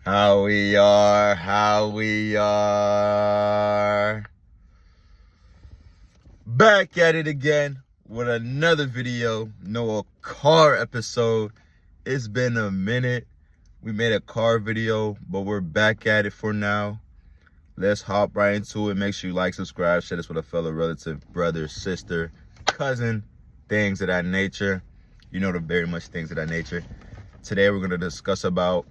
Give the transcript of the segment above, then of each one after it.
How we are. Back at it again with another video. A car episode. It's been a minute. We made a car video, but we're back at it for now. Let's hop right into it. Make sure you like, subscribe, share this with a fellow relative, brother, sister, cousin, things of that nature. You know, the very much things of that nature. Today we're going to discuss about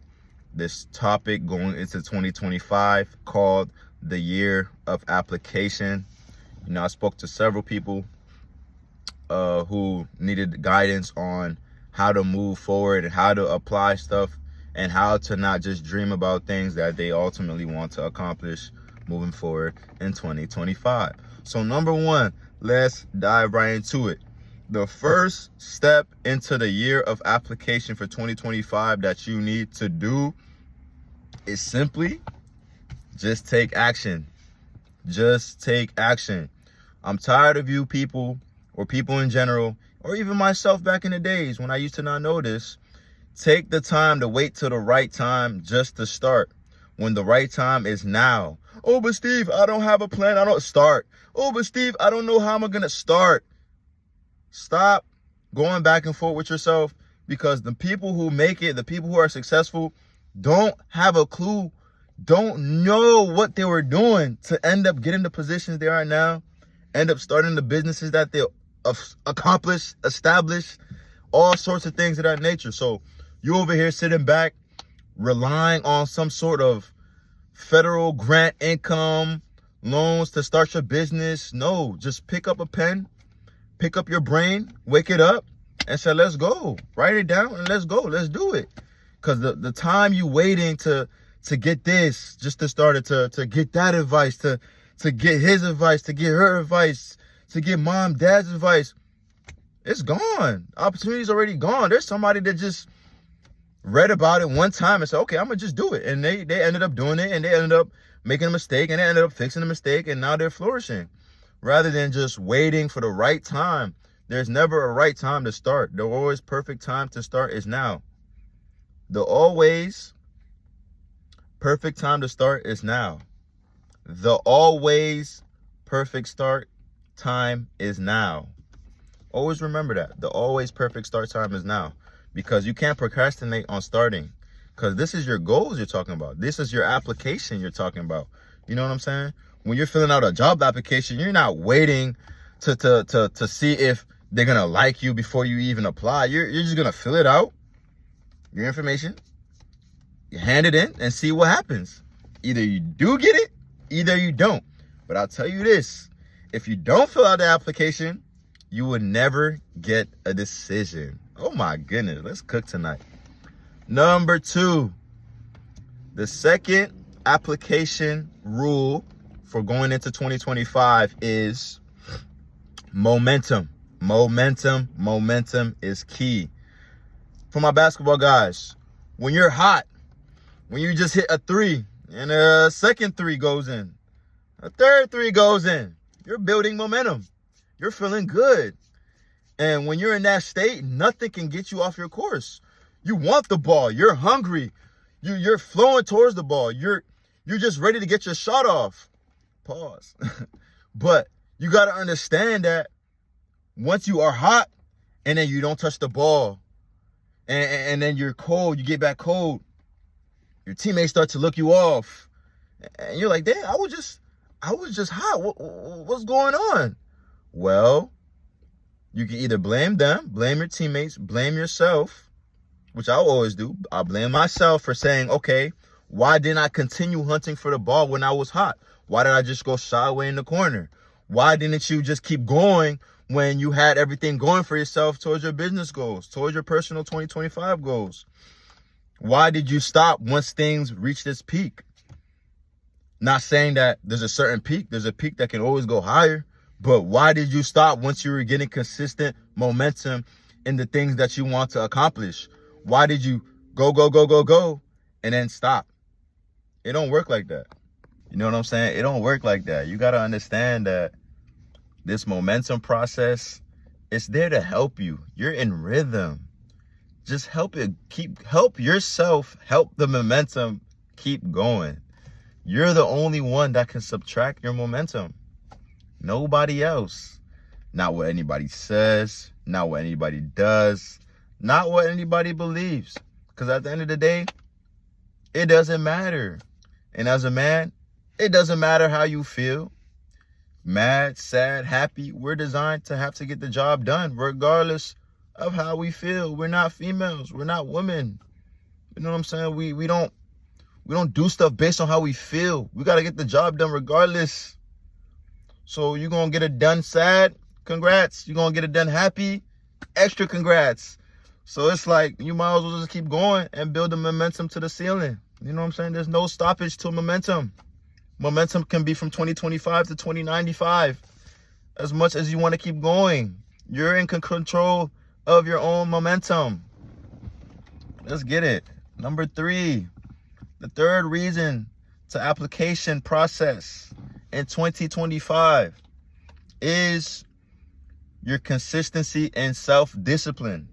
this topic going into 2025 called the year of application. You know, I spoke to several people who needed guidance on how to move forward and how to apply stuff and how to not just dream about things that they ultimately want to accomplish moving forward in 2025. So number one, let's dive right into it. The first step into the year of application for 2025 that you need to do is simply just take action. Just take action. I'm tired of you people, or people in general, or even myself back in the days when I used to not know this. Take the time to wait till the right time just to start, when the right time is now. Oh, but Steve, I don't have a plan. I don't start. Oh, but Steve, I don't know how I'm going to start. Stop going back and forth with yourself, because the people who make it, the people who are successful, don't have a clue, don't know what they were doing to end up getting the positions they are now, end up starting the businesses that they accomplished, established, all sorts of things of that nature. So you over here sitting back, relying on some sort of federal grant income, loans to start your business. No, just pick up a pen, pick up your brain, wake it up, and say, let's go. Write it down and let's go. Let's do it. Because the time you waiting to get this, just to start it, to get that advice, to get his advice, to get her advice, to get mom, dad's advice, it's gone. Opportunity's already gone. There's somebody that just read about it one time and said, okay, I'm going to just do it. And they ended up doing it, and they ended up making a mistake, and they ended up fixing the mistake, and now they're flourishing. Rather than just waiting for the right time. There's never a right time to start. The always perfect time to start is now. The always perfect time to start is now. The always perfect start time is now. Always remember that. The always perfect start time is now. Because you can't procrastinate on starting. Because this is your goals you're talking about. This is your application you're talking about. You know what I'm saying? When you're filling out a job application, you're not waiting to see if they're going to like you before you even apply. You're just going to fill it out, your information, you hand it in, and see what happens. Either you do get it, either you don't. But I'll tell you this, if you don't fill out the application, you will never get a decision. Oh my goodness, let's cook tonight. Number two, the second application rule for going into 2025 is momentum. Momentum is key. For my basketball guys, when you're hot, when you just hit a three and a second three goes in, a third three goes in, you're building momentum. You're feeling good. And when you're in that state, nothing can get you off your course. You want the ball. You're hungry. You're flowing towards the ball. You're just ready to get your shot off. Pause. But you got to understand that once you are hot and then you don't touch the ball and then you're cold, you get back cold, your teammates start to look you off and you're like, damn, I was just hot. What's going on? Well, you can either blame them, blame your teammates, blame yourself, which I always do. I blame myself for saying, okay, why didn't I continue hunting for the ball when I was hot? Why did I just go shy away in the corner? Why didn't you just keep going when you had everything going for yourself towards your business goals, towards your personal 2025 goals? Why did you stop once things reached this peak? Not saying that there's a certain peak. There's a peak that can always go higher. But why did you stop once you were getting consistent momentum in the things that you want to accomplish? Why did you go, and then stop? It don't work like that. You know what I'm saying? It don't work like that. You got to understand that this momentum process, it's there to help you. You're in rhythm. Just help yourself, help the momentum keep going. You're the only one that can subtract your momentum. Nobody else. Not what anybody says, not what anybody does, not what anybody believes. Because at the end of the day, it doesn't matter. And as a man, it doesn't matter how you feel. Mad, sad, happy. We're designed to have to get the job done regardless of how we feel. We're not females. We're not women. You know what I'm saying? We don't do stuff based on how we feel. We got to get the job done regardless. So you're going to get it done sad? Congrats. You're going to get it done happy? Extra congrats. So it's like you might as well just keep going and build the momentum to the ceiling. You know what I'm saying? There's no stoppage to momentum. Momentum can be from 2025 to 2095. As much as you want to keep going. You're in control of your own momentum. Let's get it. Number 3. The third reason to application process in 2025 is your consistency and self-discipline.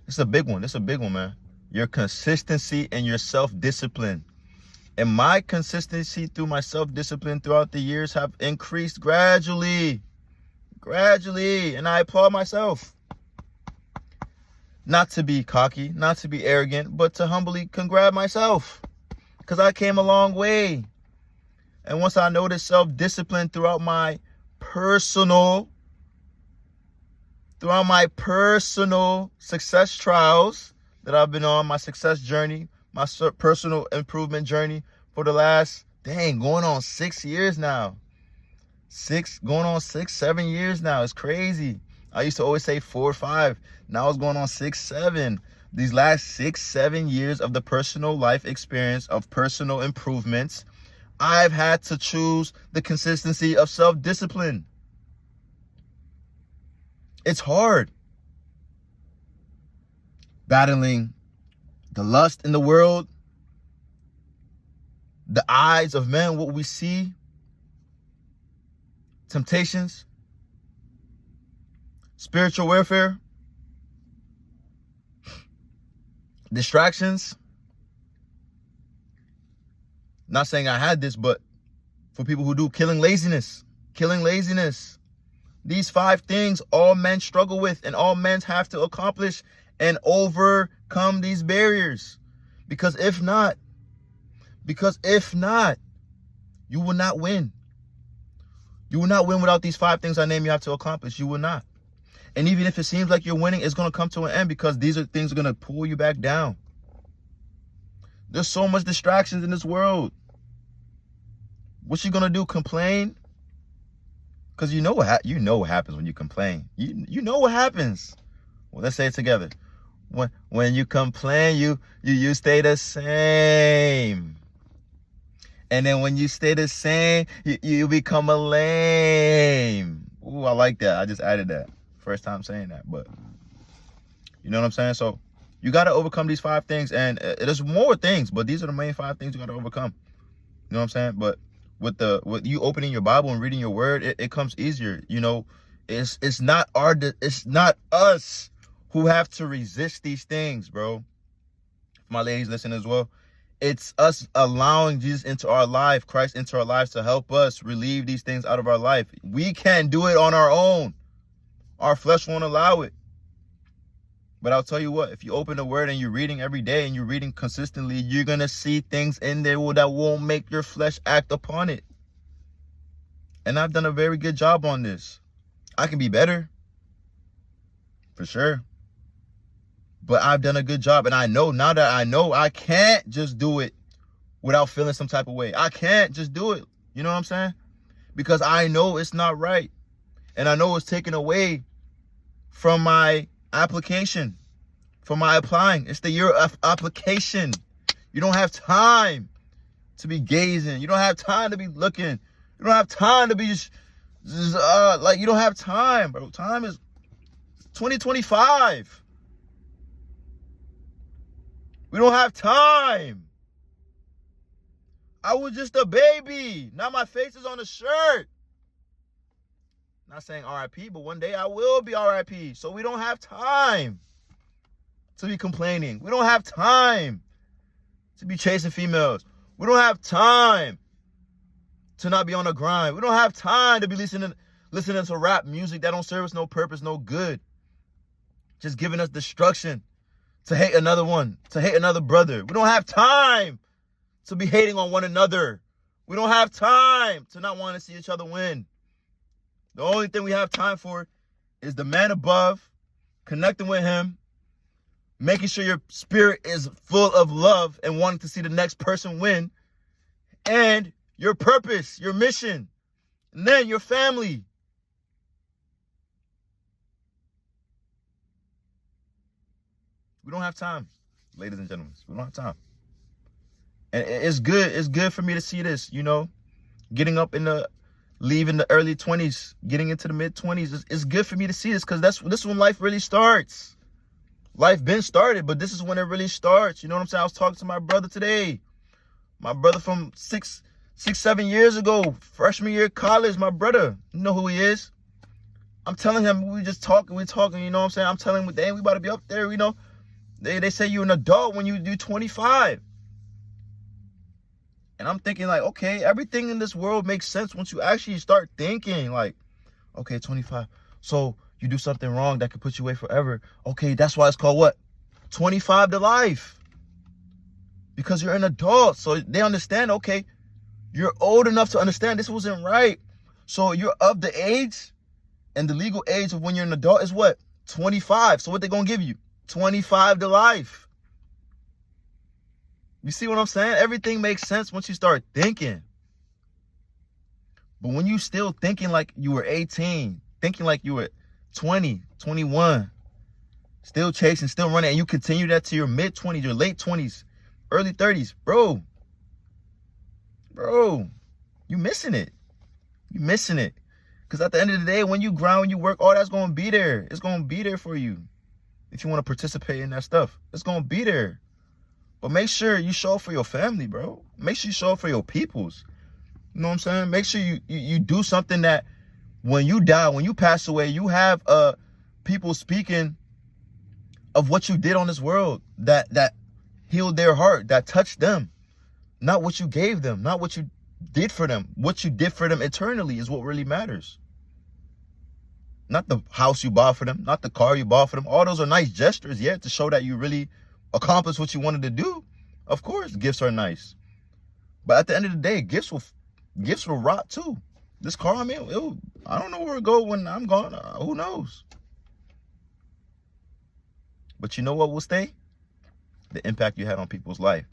It's a big one. It's a big one, man. Your consistency and your self-discipline. And my consistency through my self-discipline throughout the years have increased gradually. And I applaud myself. Not to be cocky, not to be arrogant, but to humbly congratulate myself. Because I came a long way. And once I noticed self-discipline throughout my personal success trials that I've been on, my success journey, my personal improvement journey for the last, going on 6 years now. 7 years now. It's crazy. I used to always say 4 or 5. Now it's going on 6, 7. These last 6, 7 years of the personal life experience of personal improvements, I've had to choose the consistency of self-discipline. It's hard. Battling the lust in the world, the eyes of men, what we see, temptations, spiritual warfare, distractions. Not saying I had this, but for people who do, killing laziness. These 5 things all men struggle with and all men have to accomplish and overcome these barriers. Because if not, you will not win. You will not win without these 5 things I name you have to accomplish. You will not. And even if it seems like you're winning, it's going to come to an end because these are things that are going to pull you back down. There's so much distractions in this world. What you going to do? Complain? Because you know what happens when you complain. You know what happens. Well, let's say it together. When you complain, you stay the same. And then when you stay the same, you become a lame. Ooh, I like that. I just added that. First time saying that, but you know what I'm saying? So you got to overcome these 5 things, and there's more things, but these are the main 5 things you got to overcome. You know what I'm saying? But with you opening your Bible and reading your word, it comes easier. You know, it's not us who have to resist these things, bro. My ladies listen as well. It's us allowing Jesus into our life, Christ into our lives to help us relieve these things out of our life. We can't do it on our own. Our flesh won't allow it. But I'll tell you what, if you open the word and you're reading every day and you're reading consistently, you're going to see things in there that won't make your flesh act upon it. And I've done a very good job on this. I can be better. For sure. But I've done a good job. And I know, now that I know, I can't just do it without feeling some type of way. I can't just do it. You know what I'm saying? Because I know it's not right. And I know it's taken away from my application, from my applying. It's the year of application. You don't have time to be gazing. You don't have time to be looking. You don't have time to be you don't have time, bro. Time is 2025. We don't have time. I was just a baby. Now my face is on the shirt. Not saying RIP, but one day I will be RIP. So we don't have time to be complaining. We don't have time to be chasing females. We don't have time to not be on the grind. We don't have time to be listening to rap music that don't serve us no purpose, no good. Just giving us destruction, to hate another one, to hate another brother. We don't have time to be hating on one another. We don't have time to not want to see each other win. The only thing we have time for is the man above, connecting with him, making sure your spirit is full of love and wanting to see the next person win, and your purpose, your mission, and then your family. We don't have time, ladies and gentlemen. We don't have time. And it's good for me to see this, you know, leaving the early 20s, getting into the mid 20s. It's good for me to see this, because this is when life really starts. Life been started, but this is when it really starts. You know what I'm saying? I was talking to my brother today. My brother from 7 years ago, freshman year of college, my brother. You know who he is. I'm telling him, we're talking, you know what I'm saying? I'm telling him, dang, we about to be up there, you know. They say you're an adult when you do 25. And I'm thinking like, okay, everything in this world makes sense once you actually start thinking like, okay, 25. So you do something wrong that could put you away forever. Okay, that's why it's called what? 25 to life. Because you're an adult. So they understand, okay, you're old enough to understand this wasn't right. So you're of the age, and the legal age of when you're an adult is what? 25. So what they gonna give you? 25 to life. You see what I'm saying? Everything makes sense once you start thinking. But when you still thinking like you were 18, thinking like you were 20, 21, still chasing, still running, and you continue that to your mid 20s, your late 20s, early 30s, bro, you missing it. You missing it. Because at the end of the day, when you grind, when you work, all that's going to be there. It's going to be there for you. If you want to participate in that stuff, it's going to be there. But make sure you show up for your family, bro. Make sure you show up for your peoples. You know what I'm saying? Make sure you do something that when you die, when you pass away, you have people speaking of what you did on this world that healed their heart, that touched them. Not what you gave them, not what you did for them. What you did for them eternally is what really matters. Not the house you bought for them, not the car you bought for them. All those are nice gestures, yeah, to show that you really accomplished what you wanted to do. Of course, gifts are nice. But at the end of the day, gifts will rot too. This car, I mean, I don't know where it go when I'm gone. Who knows? But you know what will stay? The impact you had on people's life.